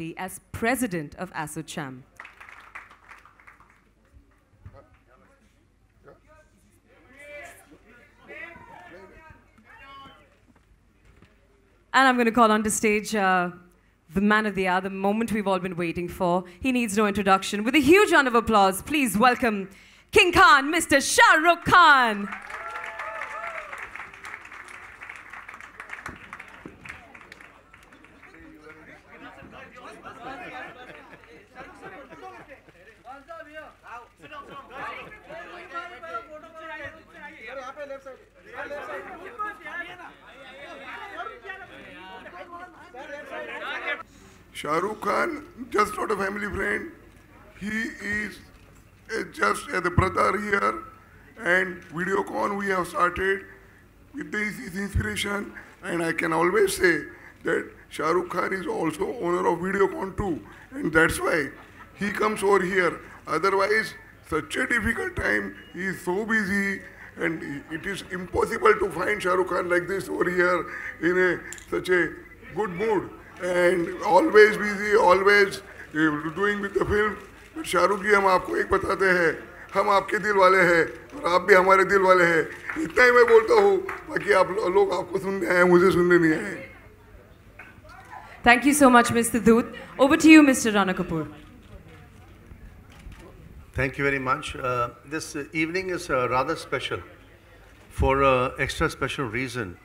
as President of ASSOCHAM. And I'm going to call onto stage the man of the hour, the moment we've all been waiting for. He needs no introduction. With a huge round of applause, please welcome King Khan, Mr. Shah Rukh Khan. Shah Rukh Khan, just not a family friend. He is just as a brother here. And Videocon we have started with his inspiration. And I can always say that Shah Rukh Khan is also owner of Videocon too. And that's why he comes over here. Otherwise, such a difficult time, he is so busy. And it is impossible to find Shah Rukh Khan like this over here in such a good mood. And always busy, always doing with the film. But Shahrukh जी हम आपको एक बताते हैं, हम आपके दिल वाले हैं और आप भी हमारे दिल वाले हैं. इतना ही मैं बोलता हूँ, बाकी आप लोग आपको सुनने आए, मुझे सुनने नहीं आए. Thank you so much, Mr. Doot. Over to you, Mr. Rana Kapoor. Thank you very much. This evening is rather special for an extra special reason.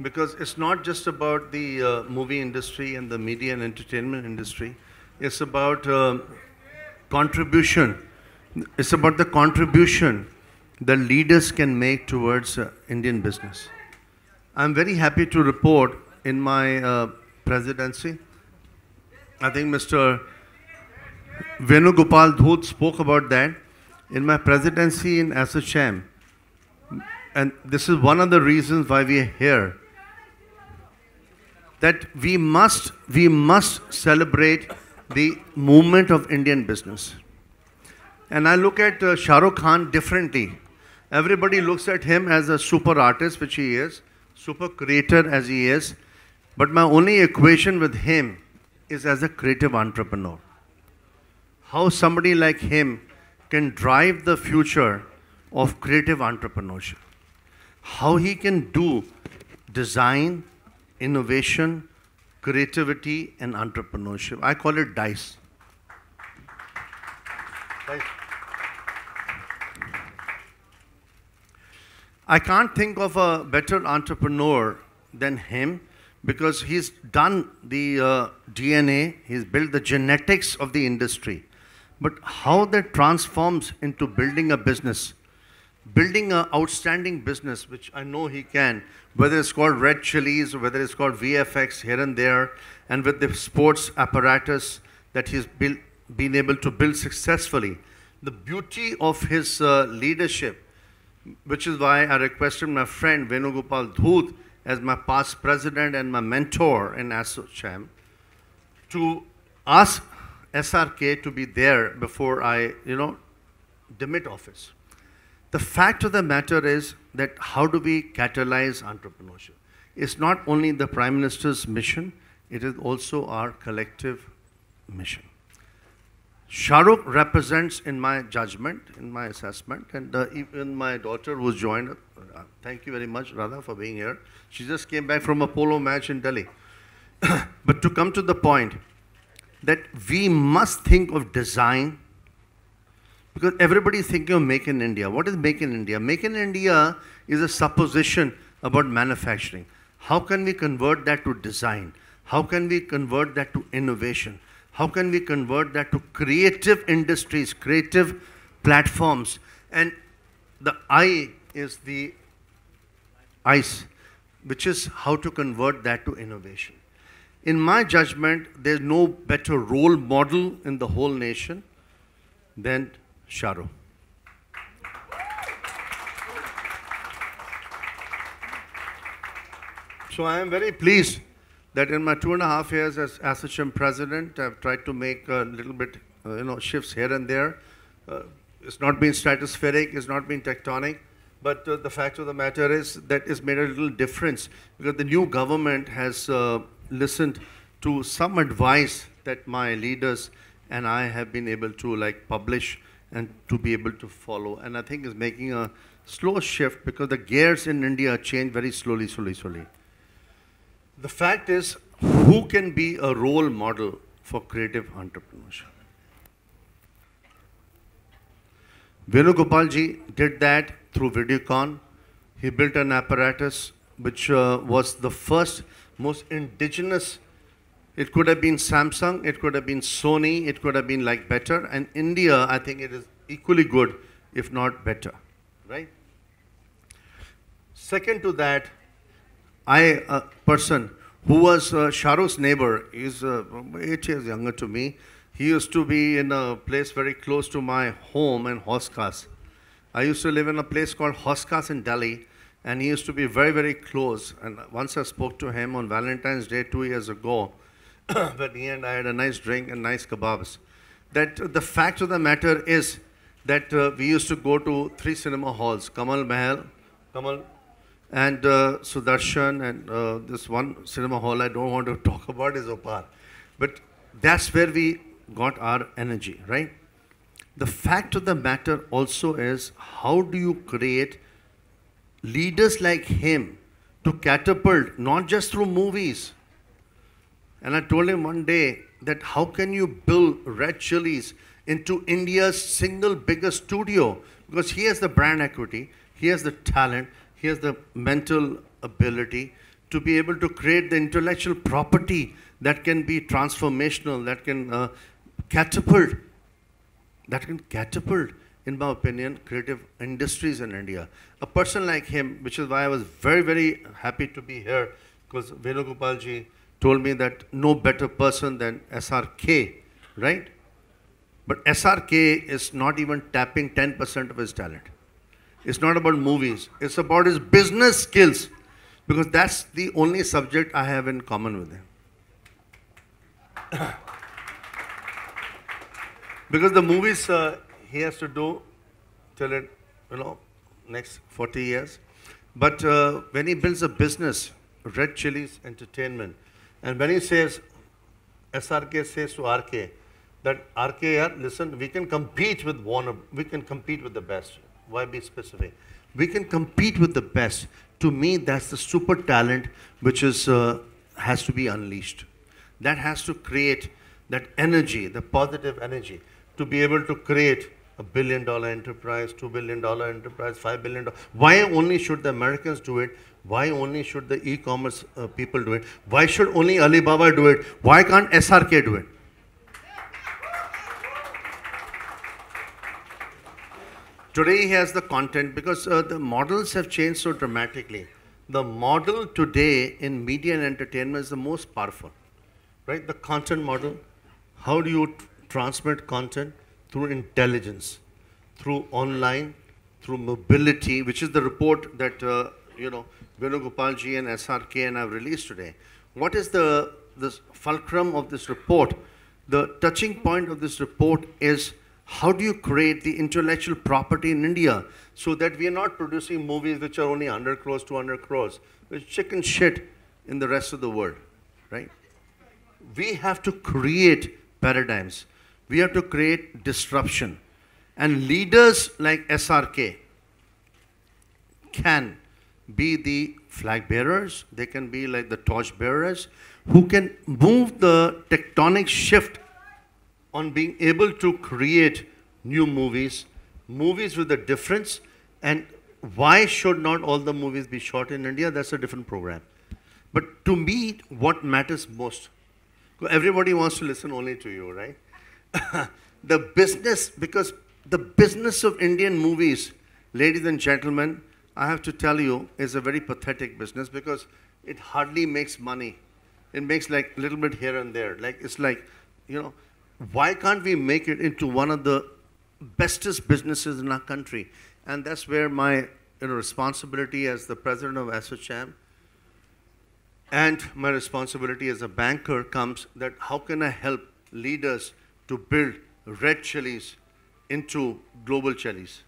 Because it's not just about the movie industry and the media and entertainment industry. It's about contribution. It's about the contribution the leaders can make towards Indian business. I'm very happy to report in my presidency, I think Mr. Venugopal Dhoot spoke about that. In my presidency in ASSOCHAM, and this is one of the reasons why we are here, that we must celebrate the movement of Indian business. And I look at Shah Rukh Khan differently. Everybody looks at him as a super artist, which he is, super creator as he is. But my only equation with him is as a creative entrepreneur. How somebody like him can drive the future of creative entrepreneurship. How he can do design, innovation, creativity, and entrepreneurship. I call it DICE. I can't think of a better entrepreneur than him because he's done the DNA, he's built the genetics of the industry. But how that transforms into building a business, building an outstanding business, which I know he can, whether it's called Red Chilies, or whether it's called VFX here and there, and with the sports apparatus that he's been able to build successfully. The beauty of his leadership, which is why I requested my friend Venugopal Dhoot as my past president and my mentor in ASSOCHAM to ask SRK to be there before I, demit office. The fact of the matter is that how do we catalyze entrepreneurship? It's not only the Prime Minister's mission, it is also our collective mission. Shah Rukh represents, in my judgment, in my assessment, and even my daughter who's joined, thank you very much, Radha, for being here. She just came back from a polo match in Delhi. But to come to the point, that we must think of design, because everybody is thinking of Make in India. What is Make in India? Make in India is a supposition about manufacturing. How can we convert that to design? How can we convert that to innovation? How can we convert that to creative industries, creative platforms? And the I is the ICE, which is how to convert that to innovation. In my judgment, there's no better role model in the whole nation than Shah Rukh. So I am very pleased that in my 2.5 years as ASSOCHAM president, I've tried to make a little bit, shifts here and there. It's not been stratospheric, it's not been tectonic, but the fact of the matter is that it's made a little difference because the new government has listened to some advice that my leaders and I have been able to like publish and to be able to follow. And I think is making a slow shift because the gears in India change very slowly. The fact is, who can be a role model for creative entrepreneurship? Venugopalji did that through Videocon. He built an apparatus which was the first, most indigenous. It could have been Samsung, it could have been Sony, it could have been like better. And India, I think it is equally good, if not better, right? Second to that, a person who was Shah Rukh's neighbor, he's 8 years younger to me. He used to be in a place very close to my home in Hoskas. I used to live in a place called Hoskas in Delhi, and he used to be very, very close. And once I spoke to him on Valentine's Day 2 years ago, when he and I had a nice drink and nice kebabs, that the fact of the matter is that we used to go to 3 cinema halls, Kamal Mahal, and Sudarshan, and this one cinema hall I don't want to talk about is Opar. But that's where we got our energy, right? The fact of the matter also is, how do you create leaders like him to catapult, not just through movies? And I told him one day that how can you build Red Chillies into India's single biggest studio? Because he has the brand equity, he has the talent, he has the mental ability to be able to create the intellectual property that can be transformational, that can catapult, in my opinion, creative industries in India. A person like him, which is why I was very, very happy to be here, because Venugopalji told me that no better person than SRK, right? But SRK is not even tapping 10% of his talent. It's not about movies. It's about his business skills, because that's the only subject I have in common with him. Because the movies he has to do till it, next 40 years. But when he builds a business, Red Chillies Entertainment, and when he says, SRK says to RK, that RK, yeah, listen, we can compete with Warner, we can compete with the best. Why be specific? We can compete with the best. To me, that's the super talent which is has to be unleashed. That has to create that energy, the positive energy, to be able to create $1 billion enterprise, $2 billion enterprise, $5 billion. Why only should the Americans do it? Why only should the e-commerce people do it? Why should only Alibaba do it? Why can't SRK do it? Today he has the content, because the models have changed so dramatically. The model today in media and entertainment is the most powerful, right? The content model. How do you transmit content? Through intelligence, through online, through mobility, which is the report that Venugopalji and SRK and I have released today. What is the fulcrum of this report? The touching point of this report is, how do you create the intellectual property in India so that we are not producing movies which are only 100 crores, 200 crores, which chicken shit in the rest of the world, right? We have to create paradigms. We have to create disruption. And leaders like SRK can be the flag bearers, they can be like the torch bearers, who can move the tectonic shift on being able to create new movies, movies with a difference. And why should not all the movies be shot in India? That's a different program. But to me, what matters most, everybody wants to listen only to you, right? The business, because the business of Indian movies, ladies and gentlemen, I have to tell you, is a very pathetic business, because it hardly makes money. It makes like a little bit here and there. Like, it's like, why can't we make it into one of the bestest businesses in our country? And that's where my responsibility as the president of ASSOCHAM and my responsibility as a banker comes, that how can I help leaders to build Red Chillies into global chilies,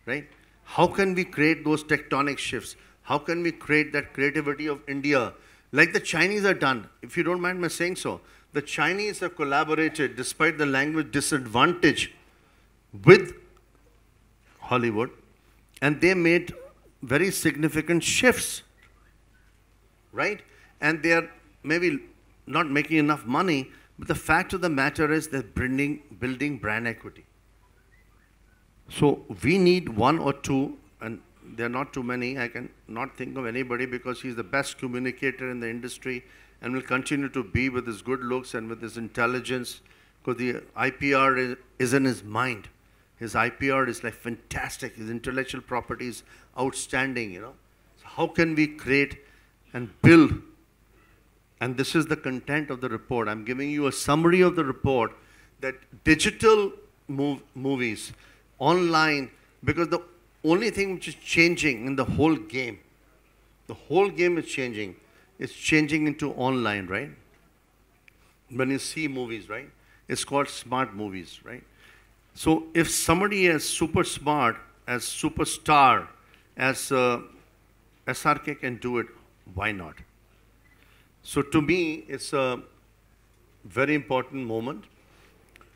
right? How can we create those tectonic shifts? How can we create that creativity of India Like the Chinese are done, if you don't mind my saying so. The Chinese have collaborated despite the language disadvantage with Hollywood, and they made very significant shifts, right? And they are maybe not making enough money, but the fact of the matter is they're building brand equity. So we need one or two, and there are not too many. I can not think of anybody because he's the best communicator in the industry and will continue to be with his good looks and with his intelligence, because the IPR is in his mind. His IPR is like fantastic. His intellectual property is outstanding, you know. So how can we create and build? And this is the content of the report. I'm giving you a summary of the report that digital movies, online, because the only thing which is changing in the whole game is changing. It's changing into online, right? When you see movies, right? It's called smart movies, right? So if somebody is super smart, as superstar, as SRK can do it, why not? So to me, it's a very important moment.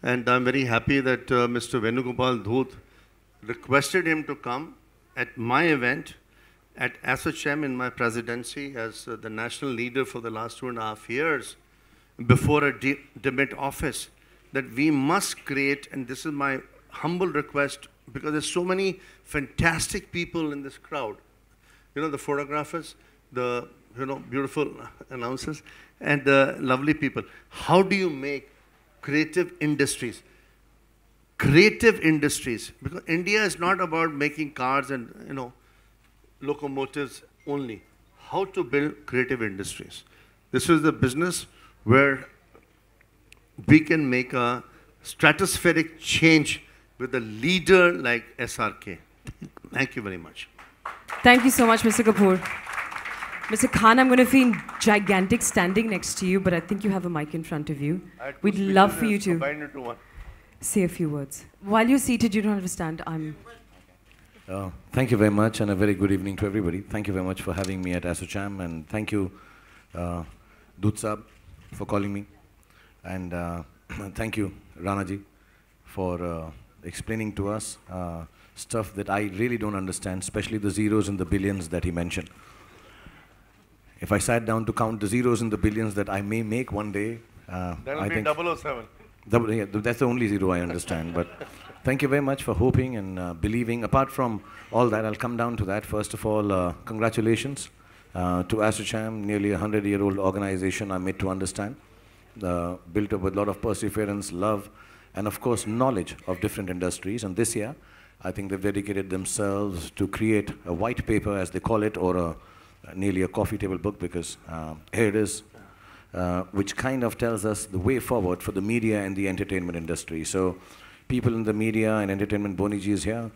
And I'm very happy that Mr. Venugopal Dhoot requested him to come at my event at ASSOCHAM in my presidency as the national leader for the last 2.5 years before a debate office, that we must create, and this is my humble request, because there's so many fantastic people in this crowd. You know, the photographers, the beautiful announcers, and the lovely people. How do you make creative industries? Creative industries, because India is not about making cars and locomotives only. How to build creative industries. This is the business where we can make a stratospheric change with a leader like SRK. Thank you very much. Thank you so much, Mr. Kapoor. Mr. Khan, I'm going to feel gigantic standing next to you, but I think you have a mic in front of you. We'd love for you to say a few words. While you're seated, you don't have to stand. Thank you very much, and a very good evening to everybody. Thank you very much for having me at ASSOCHAM, and thank you, Dhoot Saab, for calling me. And thank you, Ranaji, for explaining to us stuff that I really don't understand, especially the zeros and the billions that he mentioned. If I sat down to count the zeros and the billions that I may make one day, that will be 007. Yeah, that's the only zero I understand. But thank you very much for hoping and believing. Apart from all that, I'll come down to that. First of all, congratulations to ASSOCHAM, nearly a 100-year-old organization, I'm made to understand. Built up with a lot of perseverance, love, and of course, knowledge of different industries. And this year, I think they've dedicated themselves to create a white paper, as they call it, or nearly a coffee table book, because here it is, which kind of tells us the way forward for the media and the entertainment industry. So people in the media and entertainment, Boniji is here,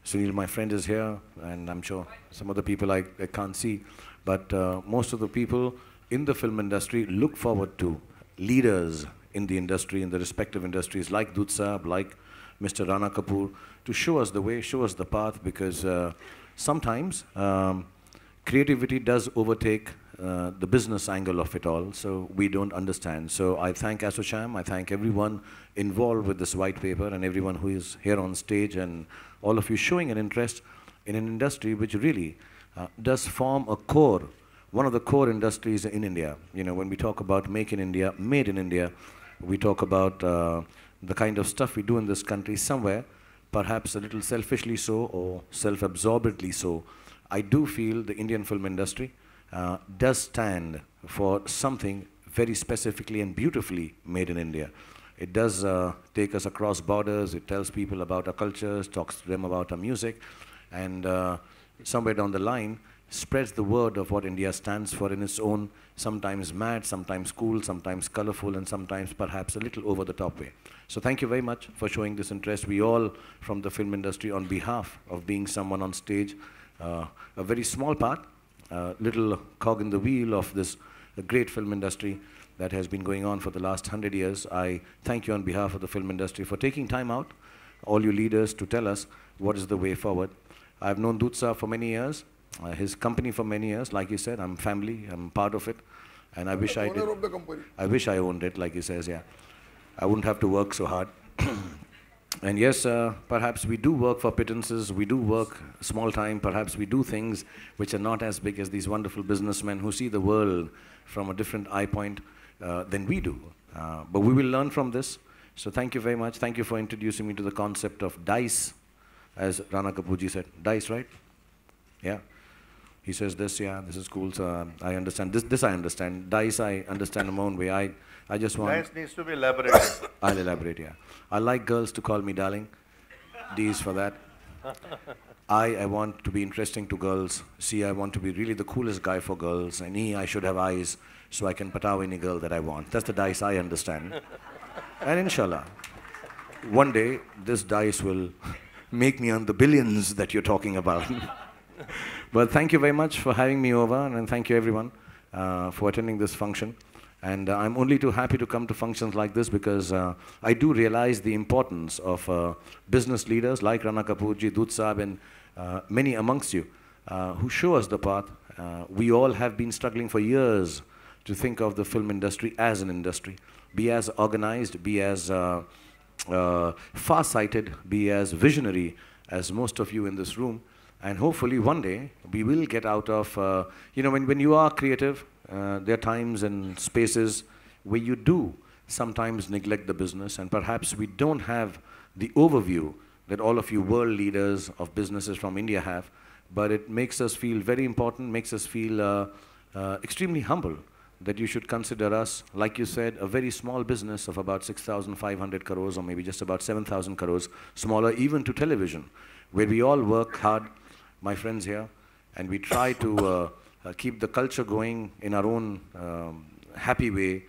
Sunil, my friend, is here, and I'm sure some of the people I can't see, but most of the people in the film industry look forward to leaders in the industry, in the respective industries, like Dhoot Saab, like Mr. Rana Kapoor, to show us the way, show us the path, because sometimes creativity does overtake the business angle of it all, so we don't understand. So I thank ASSOCHAM, I thank everyone involved with this white paper, and everyone who is here on stage, and all of you showing an interest in an industry which really does form a core, one of the core industries in India. You know, when we talk about Make in India, Made in India, we talk about the kind of stuff we do in this country somewhere, perhaps a little selfishly so, or self-absorbedly so. I do feel the Indian film industry does stand for something very specifically and beautifully made in India. It does take us across borders, it tells people about our cultures, talks to them about our music, and somewhere down the line spreads the word of what India stands for in its own, sometimes mad, sometimes cool, sometimes colorful, and sometimes perhaps a little over the top way. So thank you very much for showing this interest. We all from the film industry, on behalf of being someone on stage, a very small part, little cog in the wheel of this great film industry that has been going on for the last 100 years. I thank you on behalf of the film industry for taking time out, all you leaders, to tell us what is the way forward. I've known Dhoot Saab for many years. his company for many years. Like he said, I'm family, I'm part of it. And I wish I did. Owner of the company. I wish I owned it, like he says, yeah. I wouldn't have to work so hard. And yes, perhaps we do work for pittances, we do work small time, perhaps we do things which are not as big as these wonderful businessmen who see the world from a different eye point than we do. But we will learn from this. So thank you very much. Thank you for introducing me to the concept of DICE, as Rana Kapoorji said. DICE, right? Yeah. He says this, yeah, this is cool, so I understand. This I understand. DICE, I understand in my own way. I just want... DICE needs to be elaborated. I'll elaborate, yeah. I like girls to call me darling. D is for that. I want to be interesting to girls. C, I want to be really the coolest guy for girls. And E, I should have eyes so I can pataw any girl that I want. That's the DICE I understand. And inshallah, one day this DICE will make me earn the billions that you're talking about. But thank you very much for having me over, and thank you everyone for attending this function. And I'm only too happy to come to functions like this because I do realize the importance of business leaders like Rana Kapoorji, Doot Saab, and many amongst you who show us the path. We all have been struggling for years to think of the film industry as an industry, be as organized, be as far-sighted, be as visionary as most of you in this room. And hopefully one day we will get out of, you know, when you are creative, there are times and spaces where you do sometimes neglect the business, and perhaps we don't have the overview that all of you world leaders of businesses from India have, but it makes us feel very important, makes us feel extremely humble that you should consider us, like you said, a very small business of about 6,500 crores or maybe just about 7,000 crores, smaller even to television, where we all work hard, my friends here, and we try to keep the culture going in our own happy way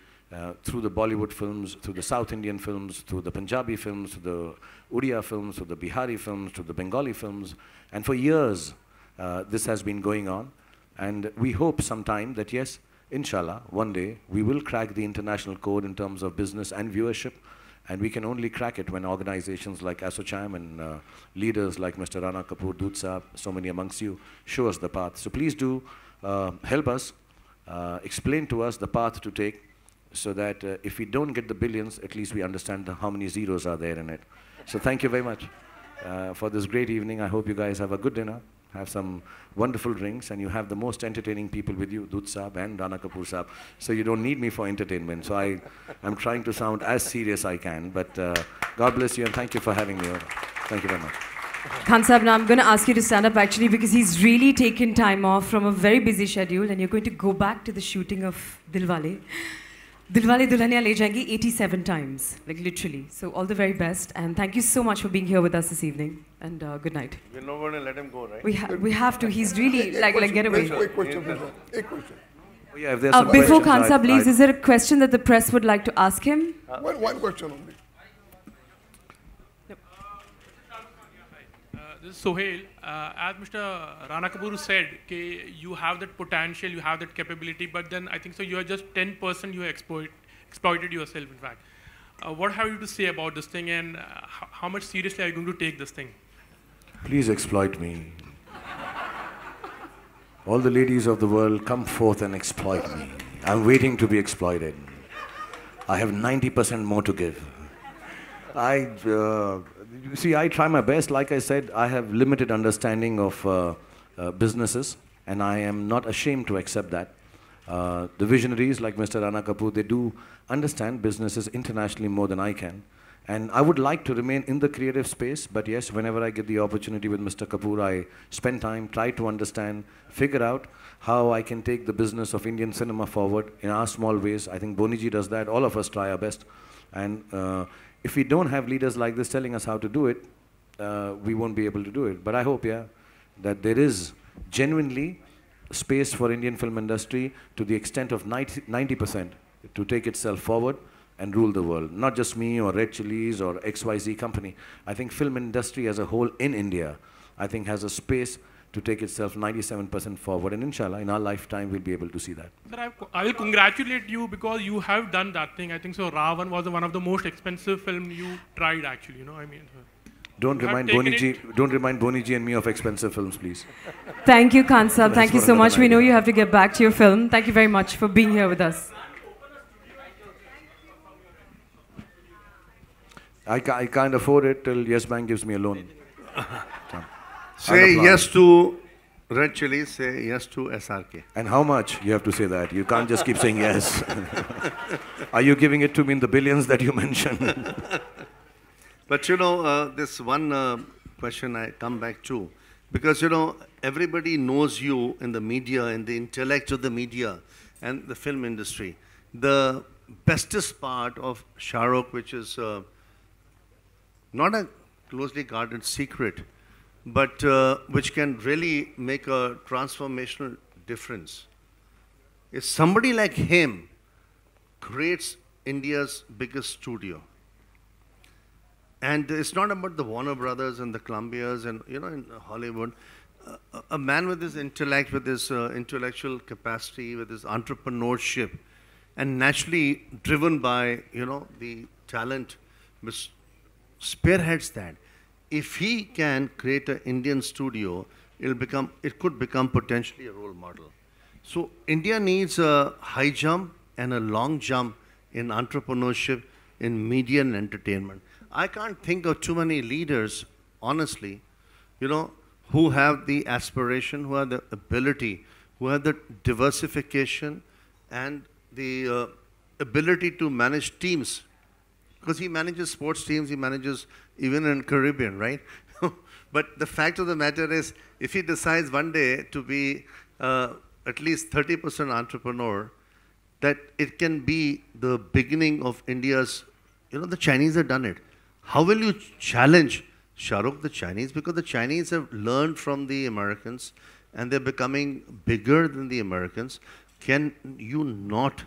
through the Bollywood films, through the South Indian films, through the Punjabi films, through the Odia films, through the Bihari films, through the Bengali films. And for years, this has been going on. And we hope sometime that, yes, inshallah, one day we will crack the international code in terms of business and viewership. And we can only crack it when organizations like ASSOCHAM and leaders like Mr. Rana Kapoor, Doot Saab, so many amongst you, show us the path. So please do help us, explain to us the path to take, so that if we don't get the billions, at least we understand how many zeros are there in it. So thank you very much for this great evening. I hope you guys have a good dinner, have some wonderful drinks, and you have the most entertaining people with you, Doot Saab and Rana Kapoor Saab. So you don't need me for entertainment. So I'm trying to sound as serious I can, but God bless you and thank you for having me over. Thank you very much. Khan Saab, now I'm going to ask you to stand up actually because he's really taken time off from a very busy schedule and you're going to go back to the shooting of Dilwale. Dilwale Dulhaniya Le Jayenge 87 times, like literally. So all the very best and thank you so much for being here with us this evening and good night. We're not going to let him go, right? We have to. He's really like get away. Quick question, please. A question. Oh, yeah, if there's some Before questions, Khan Saab leaves, is there a question that the press would like to ask him? One question only. This is Sohail. As Mr. Rana Kapoor said, you have that potential, you have that capability, but then I think so you are just 10% you have exploited yourself, in fact. What have you to say about this thing and how much seriously are you going to take this thing? Please exploit me. All the ladies of the world, come forth and exploit me. I'm waiting to be exploited. I have 90% more to give. You see, I try my best. Like I said, I have limited understanding of businesses, and I am not ashamed to accept that. The visionaries like Mr. Rana Kapoor, they do understand businesses internationally more than I can. And I would like to remain in the creative space, but yes, whenever I get the opportunity with Mr. Kapoor, I spend time, try to understand, figure out how I can take the business of Indian cinema forward in our small ways. I think Boniji does that. All of us try our best. And if we don't have leaders like this telling us how to do it, we won't be able to do it. But I hope, yeah, that there is genuinely space for Indian film industry to the extent of 90% to take itself forward and rule the world. Not just me or Red Chillies or XYZ company. I think film industry as a whole in India, I think has a space to take itself 97% forward. And inshallah, in our lifetime, we'll be able to see that. Sir, I will congratulate you because you have done that thing. I think so Ravan was one of the most expensive film you tried actually, you know, I mean. Don't You have remind taken Boni ji. it- Don't remind Boni ji and me of expensive films, please. Thank you, Khan Sahab. Thank you for so another much. We know idea. you have to get back to your film. Thank you very much for being here with us. I can't afford it till Yes Bank gives me a loan. Say I'll apply. yes to Red Chili, say yes to SRK. And how much? You have to say that. You can't just keep saying yes. Are you giving it to me in the billions that you mentioned? But you know, this one question I come back to, because you know, everybody knows you in the media, in the intellect of the media and the film industry. The bestest part of Shah Rukh, which is not a closely guarded secret, but which can really make a transformational difference, is somebody like him creates India's biggest studio. And it's not about the Warner Brothers and the Columbias and, you know, in Hollywood. A man with his intellect, with his intellectual capacity, with his entrepreneurship, and naturally driven by, you know, the talent which spearheads that. If he can create an Indian studio, it could become potentially a role model. So India needs a high jump and a long jump in entrepreneurship, in media and entertainment. I can't think of too many leaders, honestly, you know, who have the aspiration, who have the ability, who have the diversification and the ability to manage teams. Because he manages sports teams, he manages even in Caribbean, right? But the fact of the matter is, if he decides one day to be at least 30% entrepreneur, that it can be the beginning of India's, you know, the Chinese have done it. How will you challenge Shah Rukh, the Chinese? Because the Chinese have learned from the Americans and they're becoming bigger than the Americans. Can you not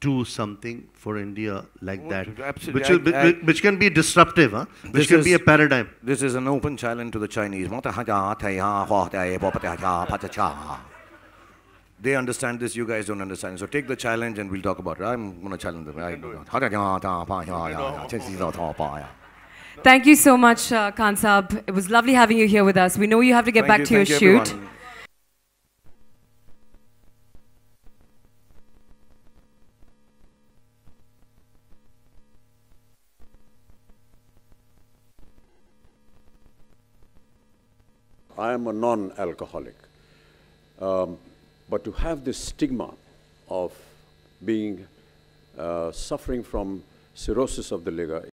do something for India like that? Absolutely. Which can be disruptive, huh? Which can be a paradigm. This is an open challenge to the Chinese. They understand this, you guys don't understand. So take the challenge and we'll talk about it. I'm going to challenge them. Thank you so much, Khan Sahab. It was lovely having you here with us. We know you have to get back to your shoot. Everyone. I am a non-alcoholic. But to have this stigma of being suffering from cirrhosis of the liver